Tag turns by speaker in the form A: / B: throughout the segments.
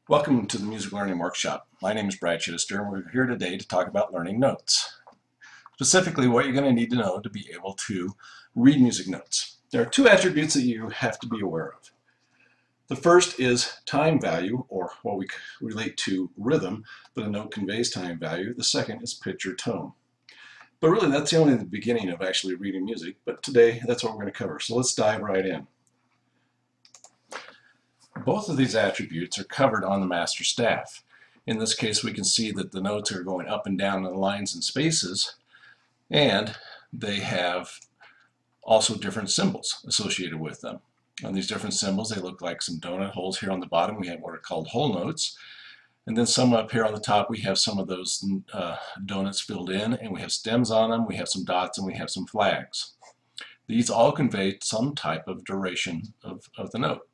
A: Welcome to the Music Learning Workshop. My name is Brad Chittister, and we're here today to talk about learning notes. Specifically, what you're going to need to know to be able to read music notes. There are two attributes that you have to be aware of. The first is time value, or what we relate to rhythm, but a note conveys time value. The second is pitch or tone. But really, that's only the beginning of actually reading music, but today that's what we're going to cover. So let's dive right in. Both of these attributes are covered on the master staff. In this case, we can see that the notes are going up and down in the lines and spaces, and they have also different symbols associated with them. On these different symbols, they look like some donut holes. Here on the bottom, we have what are called whole notes. And then some up here on the top, we have some of those donuts filled in, and we have stems on them, we have some dots, and we have some flags. These all convey some type of duration of the note.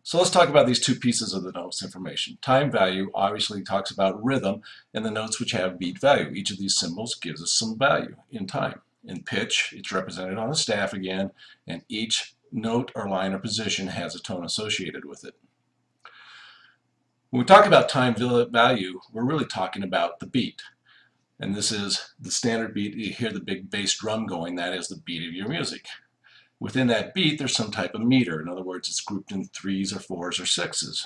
A: So let's talk about these two pieces of the notes information. Time value obviously talks about rhythm and the notes which have beat value. Each of these symbols gives us some value in time. In pitch, it's represented on the staff again, and each note or line or position has a tone associated with it. When we talk about time value, we're really talking about the beat. And this is the standard beat. You hear the big bass drum going, that is the beat of your music. Within that beat, there's some type of meter. In other words, it's grouped in threes or fours or sixes.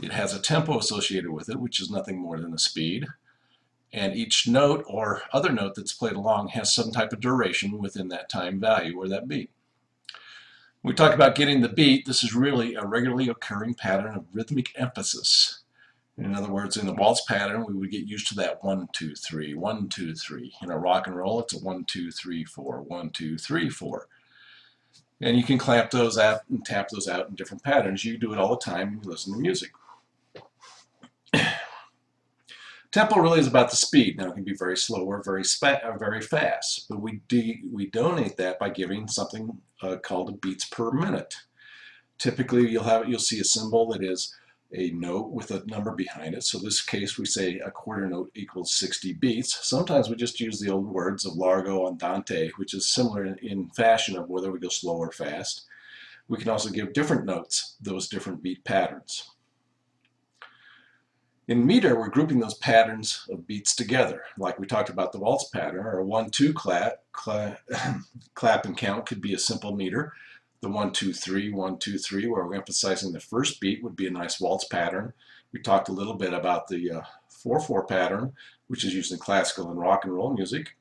A: It has a tempo associated with it, which is nothing more than the speed. And each note or other note that's played along has some type of duration within that time value or that beat. When we talk about getting the beat, this is really a regularly occurring pattern of rhythmic emphasis. In other words, in the waltz pattern, we would get used to that 1, 2, 3, 1, 2, 3. In a rock and roll, it's a 1, 2, 3, 4, 1, 2, 3, 4. And you can clamp those out and tap those out in different patterns. You do it all the time when you listen to music. Tempo really is about the speed. Now it can be very slow or very fast, but we donate that by giving something called a beats per minute. Typically, you'll see a symbol that is a note with a number behind it. So in this case, we say a quarter note equals 60 beats. Sometimes we just use the old words of largo andante, which is similar in fashion of whether we go slow or fast. We can also give different notes those different beat patterns. In meter, we're grouping those patterns of beats together. Like we talked about the waltz pattern, or a 1-2 clap and count could be a simple meter. The 1, 2, 3, 1, 2, 3, where we're emphasizing the first beat, would be a nice waltz pattern. We talked a little bit about the 4-4 pattern, which is used in classical and rock and roll music.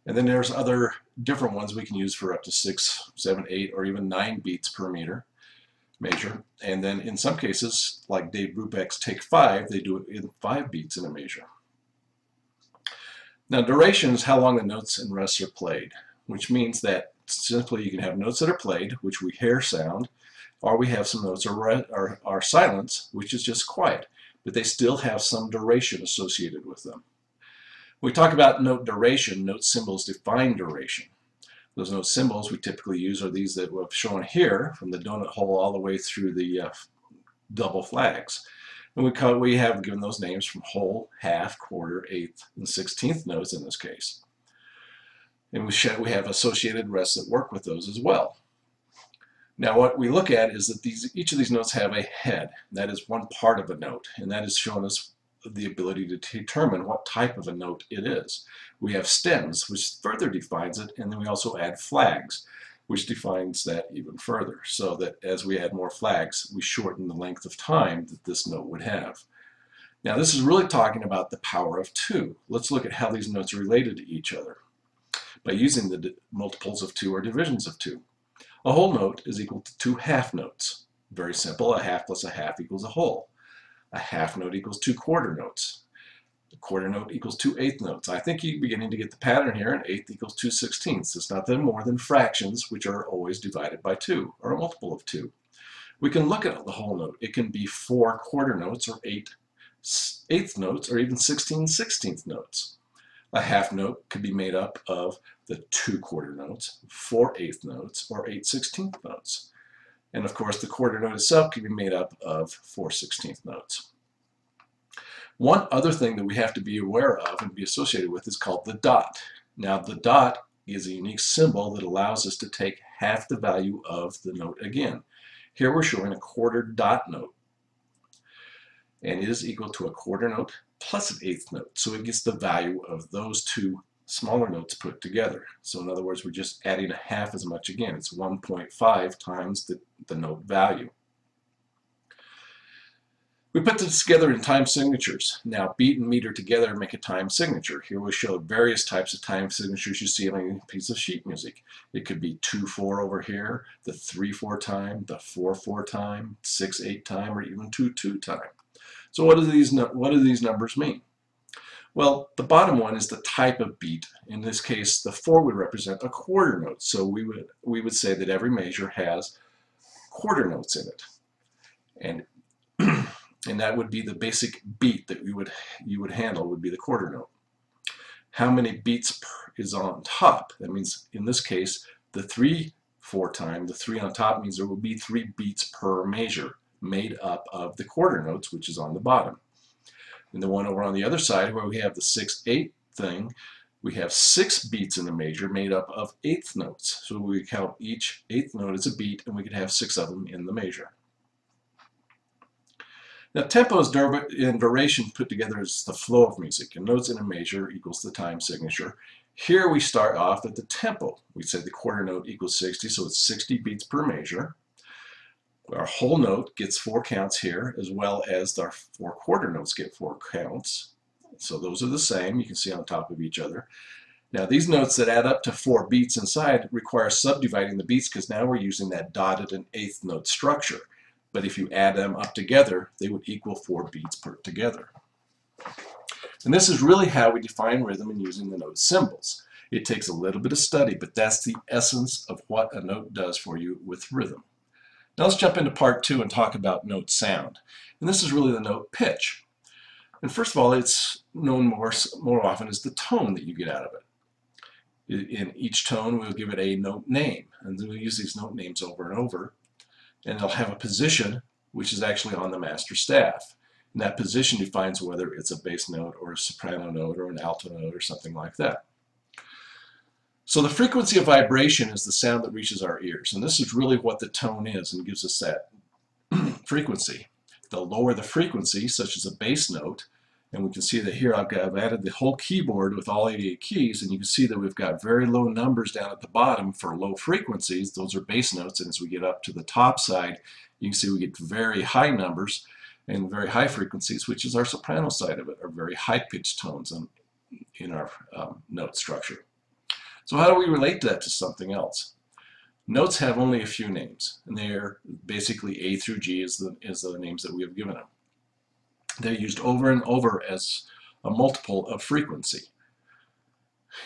A: And then there's other different ones we can use for up to 6, 7, 8, or even 9 beats per measure. And then in some cases, like Dave Brubeck's Take 5, they do it in 5 beats in a measure. Now, duration is how long the notes and rests are played, which means that simply you can have notes that are played, which we hear sound, or we have some notes are silence, which is just quiet, but they still have some duration associated with them. When we talk about note duration, note symbols define duration. Those note symbols we typically use are these that we've shown here, from the donut hole all the way through the double flags. And we have given those names from whole, half, quarter, eighth, and 16th notes in this case. And we have associated rests that work with those as well. Now what we look at is that each of these notes have a head. That is one part of a note, and that is showing us the ability to determine what type of a note it is. We have stems, which further defines it, and then we also add flags, which defines that even further, so that as we add more flags, we shorten the length of time that this note would have. Now this is really talking about the power of 2. Let's look at how these notes are related to each other by using the multiples of 2 or divisions of 2. A whole note is equal to 2 half notes. Very simple, a half plus a half equals a whole. A half note equals 2 quarter notes. A quarter note equals 2 eighth notes. I think you're beginning to get the pattern here. An eighth equals 2 sixteenths. It's nothing more than fractions, which are always divided by 2, or a multiple of 2. We can look at the whole note. It can be 4 quarter notes, or 8 eighth notes, or even 16 sixteenth notes. A half note could be made up of the 2 quarter notes, 4 eighth notes, or 8 sixteenth notes. And of course, the quarter note itself can be made up of 4 16th notes. One other thing that we have to be aware of and be associated with is called the dot. Now, the dot is a unique symbol that allows us to take half the value of the note again. Here we're showing a quarter dot note. and it is equal to a quarter note plus an eighth note. So it gets the value of those two smaller notes put together. So in other words, we're just adding a half as much again. It's 1.5 times the note value. We put this together in time signatures. Now, beat and meter together make a time signature. Here we show various types of time signatures you see on a piece of sheet music. It could be 2/4 over here, the 3/4 time, the 4/4 time, 6/8 time, or even 2/2 time. So what do these numbers mean? Well, the bottom one is the type of beat. In this case, the 4 would represent a quarter note. So we would say that every measure has quarter notes in it. And and that would be the basic beat that you would handle, would be the quarter note. How many beats is on top? That means in this case the 3/4 time, the 3 on top means there will be 3 beats per measure made up of the quarter notes, which is on the bottom. And the one over on the other side where we have the 6/8 thing, we have 6 beats in the measure made up of eighth notes. So we count each eighth note as a beat, and we could have 6 of them in the measure. Now, tempo and duration put together is the flow of music, and notes in a measure equals the time signature. Here we start off at the tempo. We say the quarter note equals 60, so it's 60 beats per measure. Our whole note gets 4 counts here, as well as our 4 quarter notes get 4 counts. So those are the same, you can see on top of each other. Now these notes that add up to 4 beats inside require subdividing the beats, because now we're using that dotted and eighth note structure. But if you add them up together, they would equal 4 beats put together. And this is really how we define rhythm in using the note symbols. It takes a little bit of study, but that's the essence of what a note does for you with rhythm. Now let's jump into part 2 and talk about note sound. And this is really the note pitch. And first of all, it's known more often as the tone that you get out of it. In each tone, we'll give it a note name, and then we'll use these note names over and over. And they'll have a position, which is actually on the master staff. And that position defines whether it's a bass note or a soprano note or an alto note or something like that. So the frequency of vibration is the sound that reaches our ears. And this is really what the tone is and gives us that frequency. The lower the frequency, such as a bass note, and we can see that here I've added the whole keyboard with all 88 keys, and you can see that we've got very low numbers down at the bottom for low frequencies. Those are bass notes, and as we get up to the top side, you can see we get very high numbers and very high frequencies, which is our soprano side of it, or very high-pitched tones in our note structure. So how do we relate that to something else? Notes have only a few names, and they're basically A through G is the names that we have given them. They're used over and over as a multiple of frequency.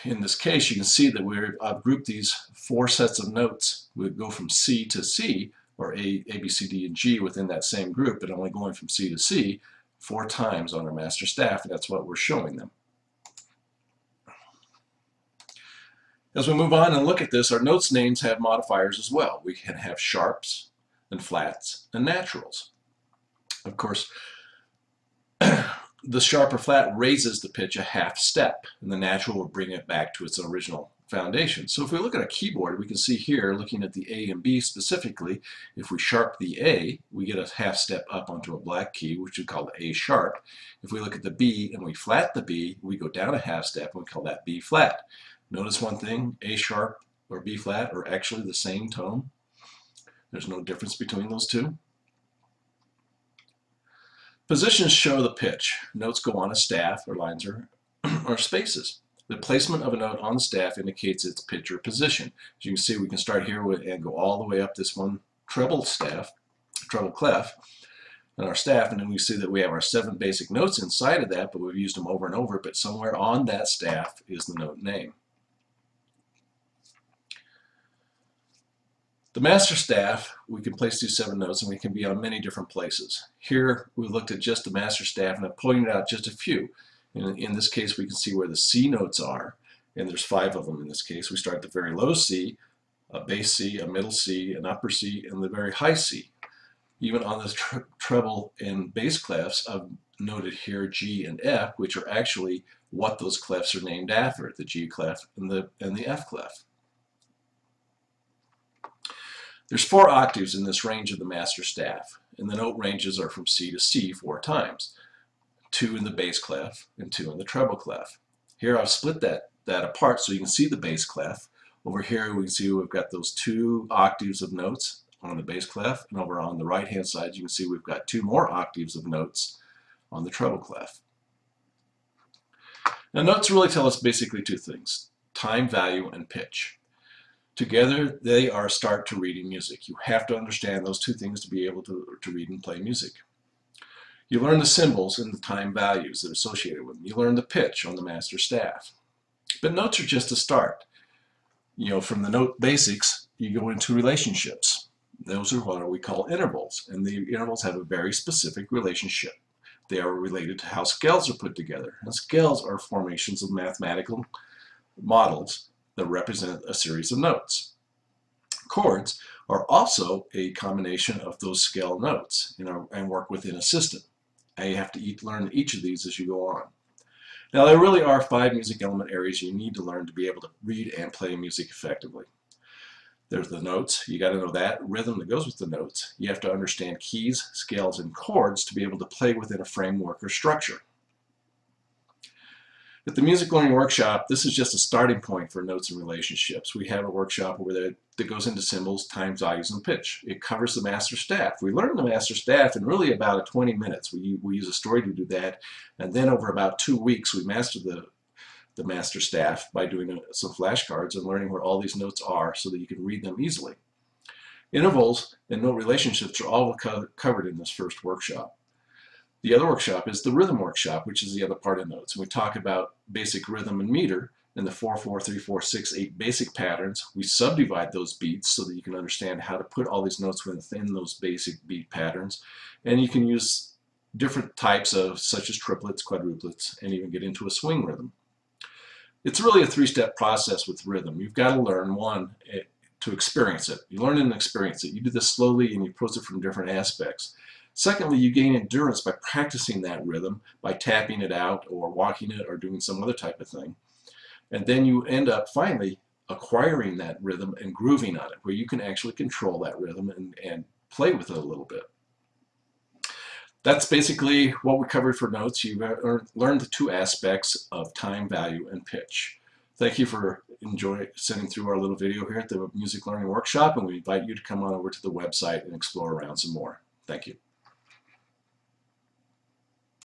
A: In this case, you can see that I've grouped these 4 sets of notes. We go from C to C, or A, B, C, D, and G within that same group, but only going from C to C 4 times on our master staff, and that's what we're showing them. As we move on and look at this, our notes names have modifiers as well. We can have sharps and flats and naturals. Of course, the sharp or flat raises the pitch a half step, and the natural will bring it back to its original foundation. So if we look at a keyboard, we can see here, looking at the A and B specifically, if we sharp the A, we get a half step up onto a black key, which we call the A sharp. If we look at the B and we flat the B, we go down a half step, and we call that B flat. Notice one thing, A sharp or B flat are actually the same tone. There's no difference between those two. Positions show the pitch. Notes go on a staff, or lines, or spaces. The placement of a note on the staff indicates its pitch or position. As you can see, we can start here and go all the way up this one treble clef in our staff, and then we see that we have our 7 basic notes inside of that, but we've used them over and over, but somewhere on that staff is the note name. The master staff, we can place these 7 notes, and we can be on many different places. Here we looked at just the master staff, and I pointed out just a few. In this case, we can see where the C notes are, and there's 5 of them in this case. We start at the very low C, a bass C, a middle C, an upper C, and the very high C. Even on the treble and bass clefs, I've noted here G and F, which are actually what those clefs are named after, the G clef and the F clef. There's 4 octaves in this range of the master staff, and the note ranges are from C to C 4 times, 2 in the bass clef and 2 in the treble clef. Here I've split that apart so you can see the bass clef. Over here we can see we've got those 2 octaves of notes on the bass clef, and over on the right hand side you can see we've got 2 more octaves of notes on the treble clef. Now notes really tell us basically 2 things: time, value, and pitch. Together they are a start to reading music. You have to understand those 2 things to be able to read and play music. You learn the symbols and the time values that are associated with them. You learn the pitch on the master staff. But notes are just a start. You know, from the note basics, you go into relationships. Those are what we call intervals, and the intervals have a very specific relationship. They are related to how scales are put together. And scales are formations of mathematical models that represent a series of notes. Chords are also a combination of those scale notes and work within a system. And you have to learn each of these as you go on. Now there really are 5 music element areas you need to learn to be able to read and play music effectively. There's the notes, you got to know that, rhythm that goes with the notes. You have to understand keys, scales, and chords to be able to play within a framework or structure. At the Music Learning Workshop, this is just a starting point for notes and relationships. We have a workshop over there that goes into symbols, times, values, and pitch. It covers the master staff. We learn the master staff in really about 20 minutes. We use a story to do that, and then over about 2 weeks we master the master staff by doing some flashcards and learning where all these notes are so that you can read them easily. Intervals and note relationships are all covered in this first workshop. The other workshop is the rhythm workshop, which is the other part of notes. And we talk about basic rhythm and meter and the 4/4-3/4-6/8 basic patterns. We subdivide those beats so that you can understand how to put all these notes within those basic beat patterns. And you can use different types of, such as triplets, quadruplets, and even get into a swing rhythm. It's really a 3-step process with rhythm. You've got to learn, one, to experience it. You learn it and experience it. You do this slowly and you approach it from different aspects. Secondly, you gain endurance by practicing that rhythm, by tapping it out or walking it or doing some other type of thing. And then you end up finally acquiring that rhythm and grooving on it, where you can actually control that rhythm and play with it a little bit. That's basically what we covered for notes. You've learned the 2 aspects of time, value, and pitch. Thank you for sitting through our little video here at the Music Learning Workshop, and we invite you to come on over to the website and explore around some more. Thank you.